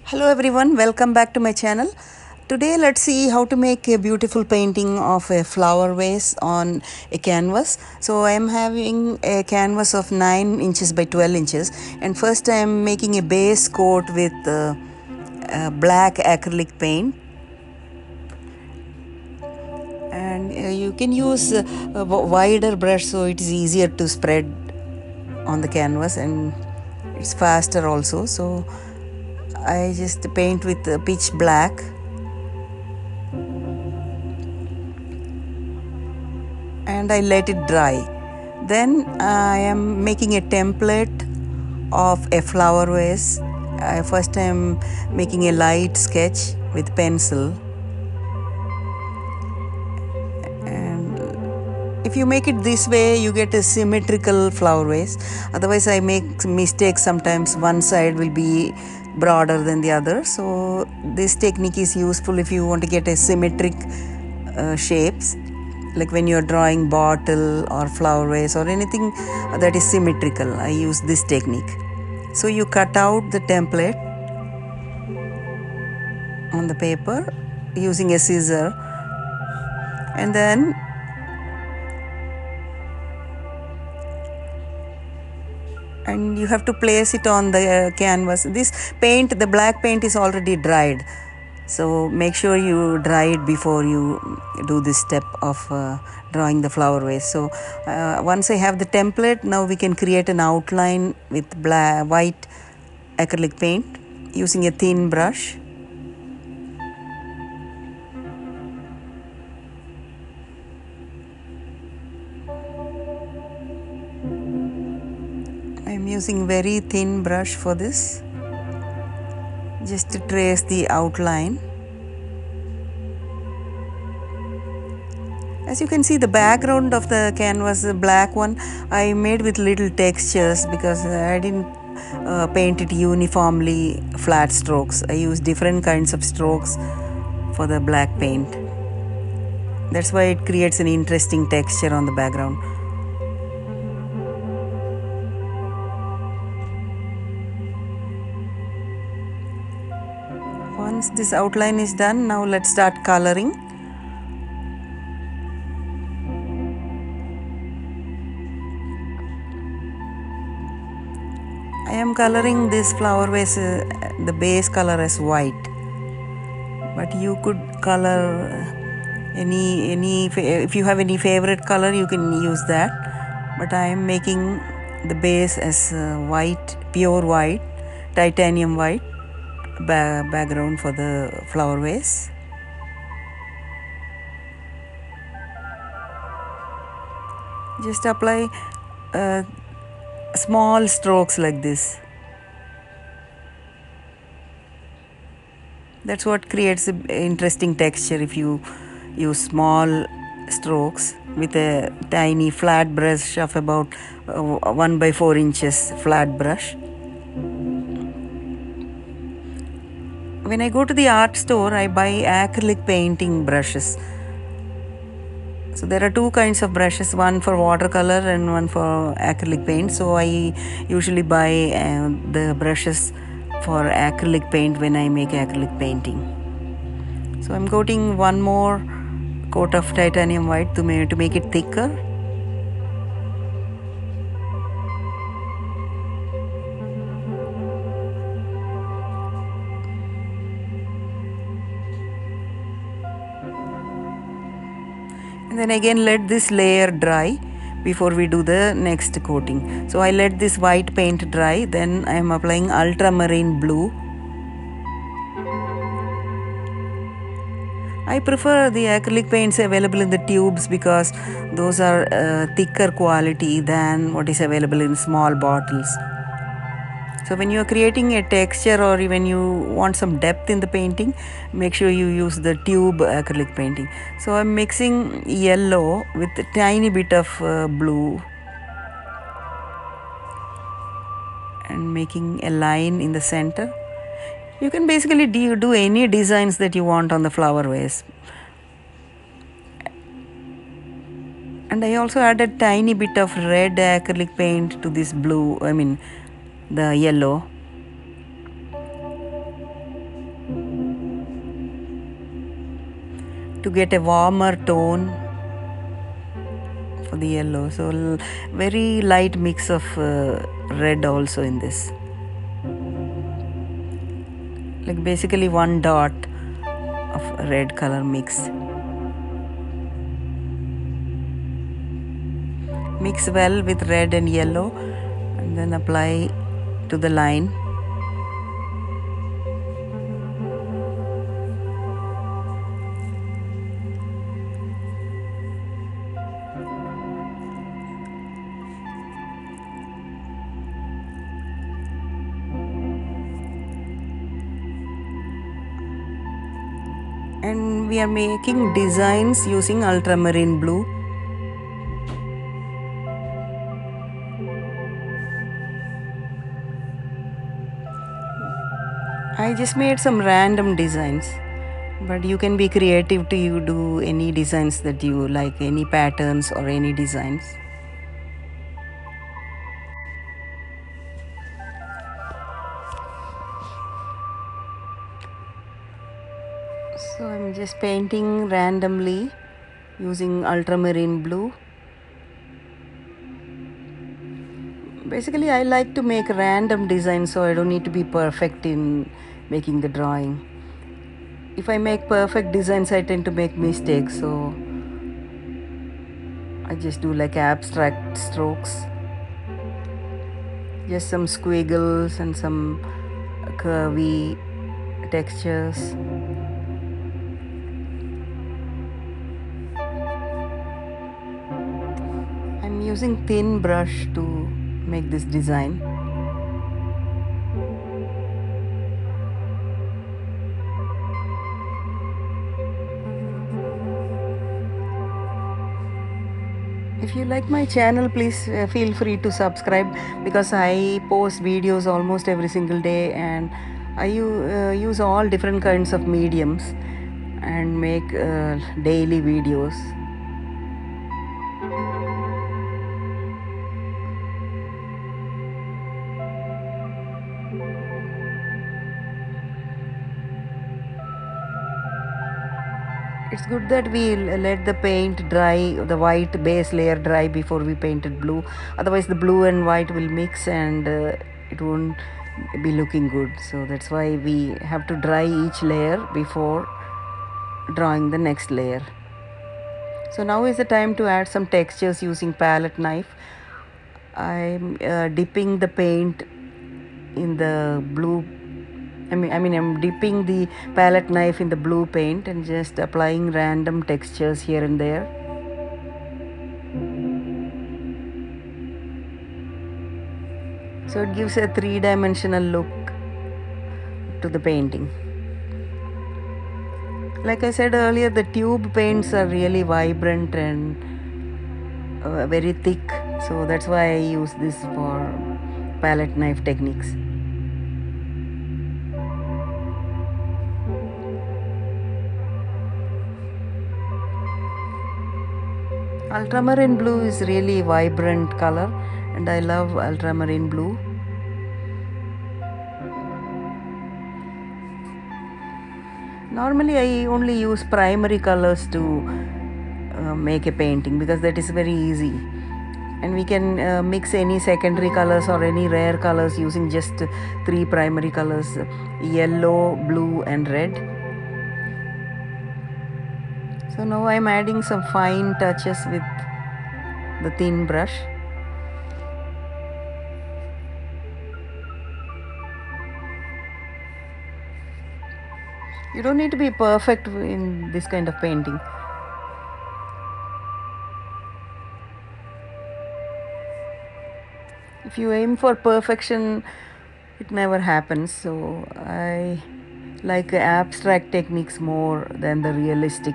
Hello everyone, welcome back to my channel. Today let's see how to make a beautiful painting of a flower vase on a canvas. So I am having a canvas of 9 inches by 12 inches, and first I am making a base coat with black acrylic paint. And you can use a wider brush so it is easier to spread on the canvas and it's faster also. So I just paint with pitch black, and I let it dry. Then I am making a template of a flower vase. First I am making a light sketch with pencil, and if you make it this way you get a symmetrical flower vase. Otherwise I make mistakes sometimes, one side will be broader than the other. So this technique is useful if you want to get a symmetric shapes, like when you're drawing bottle or flower vase or anything that is symmetrical. I use this technique. So you cut out the template on the paper using a scissor, and then you have to place it on the canvas. This paint, the black paint, is already dried, so make sure you dry it before you do this step of drawing the flower vase. So once I have the template, now we can create an outline with white acrylic paint using a thin brush. I am using very thin brush for this, just to trace the outline. As you can see, the background of the canvas, the black one, I made with little textures because I didn't paint it uniformly flat strokes. I used different kinds of strokes for the black paint. That's why it creates an interesting texture on the background. Once this outline is done, now let's start coloring. I am coloring this flower vase, the base color as white, but you could color any if you have any favorite color you can use that, but I am making the base as white, pure white, titanium white background for the flower vase. Just apply small strokes like this. That's what creates an interesting texture if you use small strokes with a tiny flat brush of about 1 by 4 inches flat brush. When I go to the art store, I buy acrylic painting brushes. So there are two kinds of brushes, one for watercolor and one for acrylic paint. So I usually buy the brushes for acrylic paint when I make acrylic painting. So I'm coating one more coat of titanium white to make it thicker. And then again let this layer dry before we do the next coating. So I let this white paint dry, then I am applying ultramarine blue. I prefer the acrylic paints available in the tubes because those are thicker quality than what is available in small bottles. So when you are creating a texture or when you want some depth in the painting, make sure you use the tube acrylic painting. So I'm mixing yellow with a tiny bit of blue and making a line in the center. You can basically do any designs that you want on the flower vase. And I also added tiny bit of red acrylic paint to this blue, the yellow. to get a warmer tone for the yellow. So very light mix of red also in this, like basically one dot of red color mix. Mix well with red and yellow and then apply to the line. And we are making designs using ultramarine blue. I just made some random designs, but you can be creative to you do any designs that you like, any patterns or any designs. So I'm just painting randomly using ultramarine blue. Basically, I like to make random designs, so I don't need to be perfect in making the drawing. If I make perfect designs, I tend to make mistakes, so I just do like abstract strokes, just some squiggles and some curvy textures. I'm using thin brush to make this design. If you like my channel, please feel free to subscribe, because I post videos almost every single day, and I use all different kinds of mediums and make daily videos. It's good that we let the paint dry, the white base layer dry before we painted blue. Otherwise the blue and white will mix and it won't be looking good. So that's why we have to dry each layer before drawing the next layer. So now is the time to add some textures using palette knife. I'm dipping the paint in the blue. I'm dipping the palette knife in the blue paint and just applying random textures here and there. So it gives a three-dimensional look to the painting. Like I said earlier, the tube paints are really vibrant and very thick. So that's why I use this for palette knife techniques. Ultramarine blue is really vibrant color, and I love ultramarine blue. Normally I only use primary colors to make a painting, because that is very easy, and we can mix any secondary colors or any rare colors using just three primary colors: yellow, blue and red. So now I'm adding some fine touches with the thin brush. You don't need to be perfect in this kind of painting. If you aim for perfection, it never happens. So I like abstract techniques more than the realistic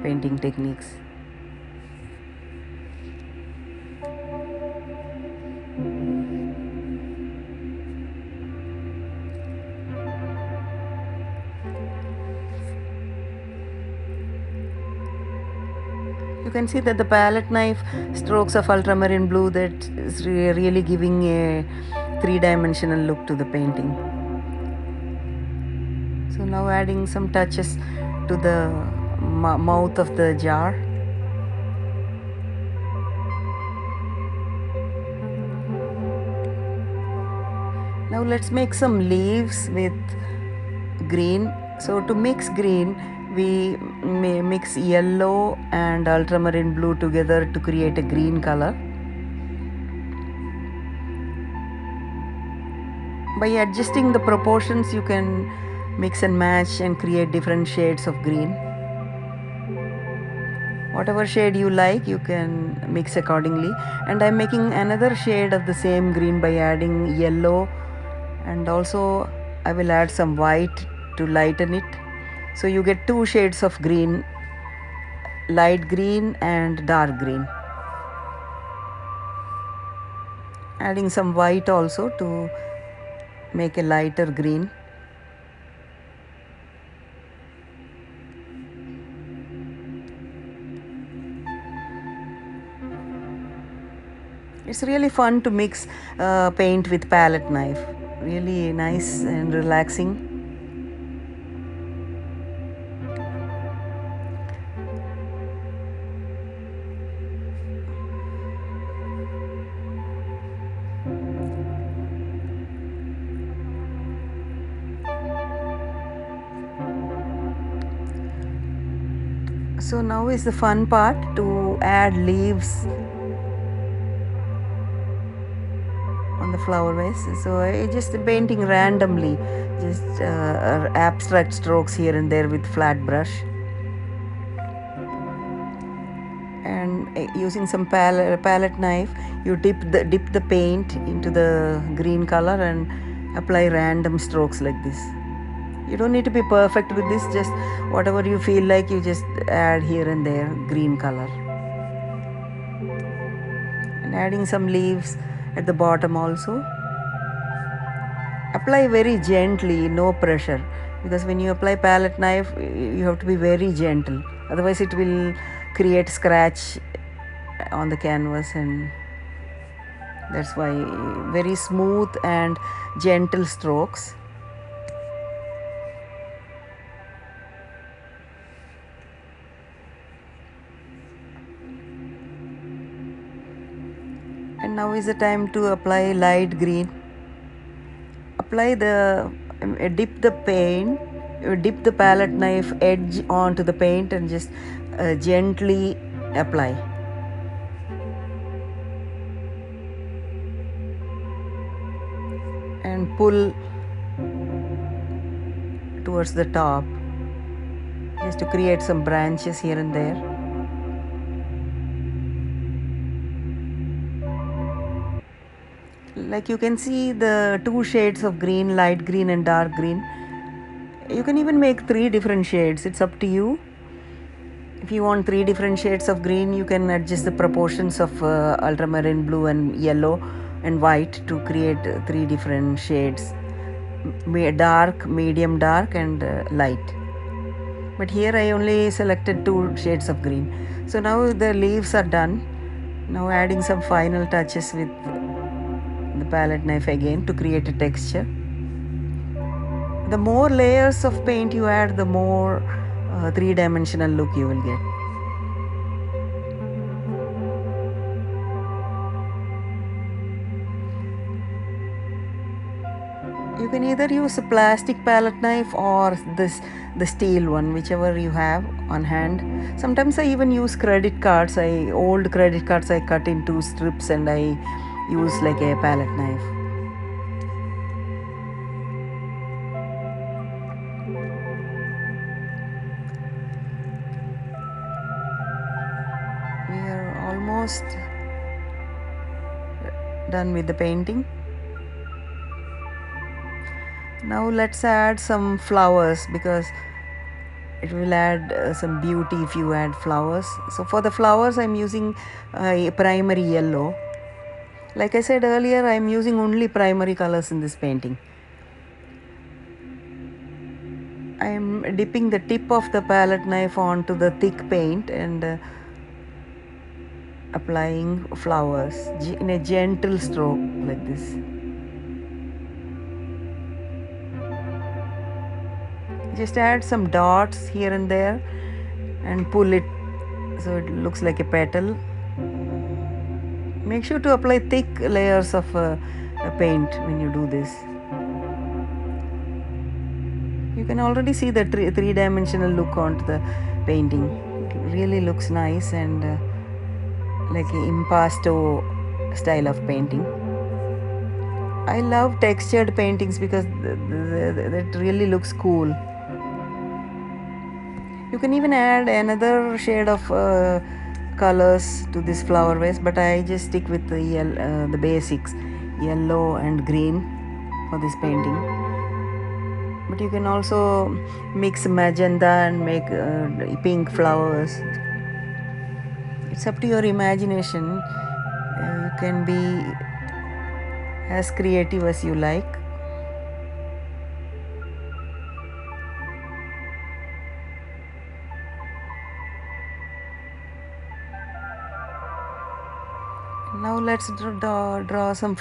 painting techniques. You can see that the palette knife strokes of ultramarine blue, that is really giving a three-dimensional look to the painting. So now adding some touches to the mouth of the jar. Now let's make some leaves with green. So to mix green, we may mix yellow and ultramarine blue together to create a green color. By adjusting the proportions, you can mix and match and create different shades of green. Whatever shade you like, you can mix accordingly. And I'm making another shade of the same green by adding yellow, and also I will add some white to lighten it. So you get two shades of green, light green and dark green. Adding some white also to make a lighter green. It's really fun to mix paint with palette knife. Really nice and relaxing. So now is the fun part, to add leaves on the flower vase. So I just painting randomly, just abstract strokes here and there with flat brush, and using some palette knife, you dip the paint into the green color and apply random strokes like this. You don't need to be perfect with this, just whatever you feel like, you just add here and there green color. And adding some leaves at the bottom also. Apply very gently, no pressure, because when you apply palette knife, you have to be very gentle, otherwise it will create scratch on the canvas, and that's why very smooth and gentle strokes. And now is the time to apply light green. Apply the dip the paint, dip the palette knife edge onto the paint and just gently apply. And pull towards the top, just to create some branches here and there. Like you can see the two shades of green, light green and dark green. You can even make 3 different shades, it's up to you. If you want 3 different shades of green, you can adjust the proportions of ultramarine blue and yellow and white to create 3 different shades, dark, medium dark and light. But here I only selected 2 shades of green. So now the leaves are done. Now adding some final touches with the palette knife again to create a texture. The more layers of paint you add, the more 3-dimensional look you will get. You can either use a plastic palette knife or the steel one, whichever you have on hand. Sometimes I even use credit cards. Old credit cards I cut into strips and I use like a palette knife. We are almost done with the painting. Now let's add some flowers, because it will add some beauty if you add flowers. So for the flowers I'm using a primary yellow. Like I said earlier, I'm using only primary colors in this painting. I'm dipping the tip of the palette knife onto the thick paint and applying flowers in a gentle stroke like this. Just add some dots here and there and pull it so it looks like a petal. Make sure to apply thick layers of paint when you do this. You can already see the three-dimensional look onto the painting. It really looks nice and like an impasto style of painting. I love textured paintings because that really looks cool. You can even add another shade of colors to this flower vase, but I just stick with the basics, yellow and green for this painting. But you can also mix magenta and make pink flowers. It's up to your imagination. You can be as creative as you like. Now let's draw some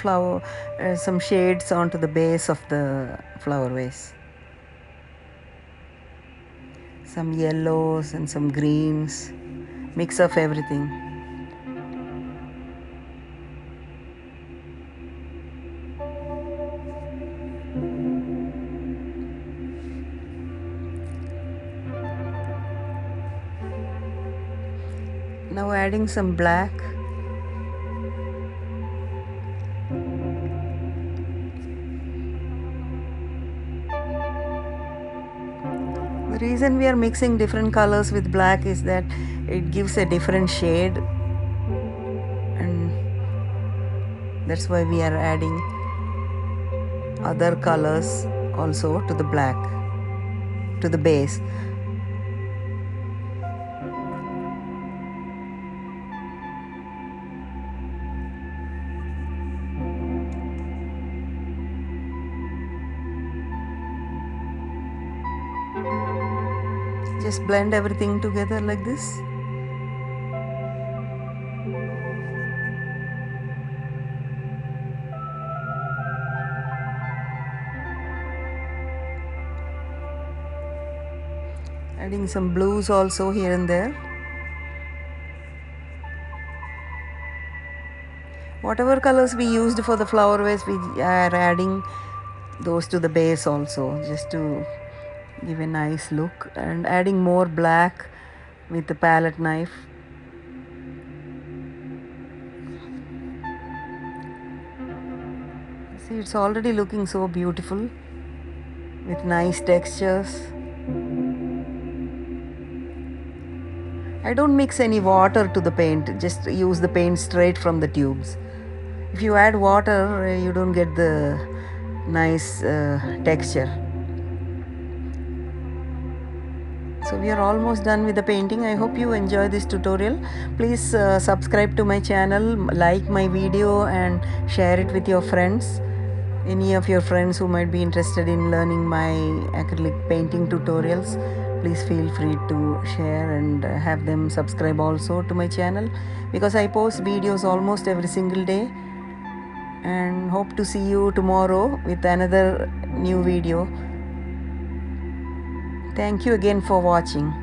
some shades onto the base of the flower vase. Some yellows and some greens, mix of everything. Now adding some black. The reason we are mixing different colors with black is that it gives a different shade, and that's why we are adding other colors also to the black, to the base. Just blend everything together like this. Adding some blues also here and there. Whatever colors we used for the flower vase, we are adding those to the base also, just to give a nice look, and adding more black with the palette knife. See, it's already looking so beautiful with nice textures. I don't mix any water to the paint, just use the paint straight from the tubes. If you add water, you don't get the nice texture. So we are almost done with the painting. I hope you enjoy this tutorial. Please subscribe to my channel, like my video, and share it with your friends. Any of your friends who might be interested in learning my acrylic painting tutorials, please feel free to share and have them subscribe also to my channel, because I post videos almost every single day. And hope to see you tomorrow with another new video. Thank you again for watching.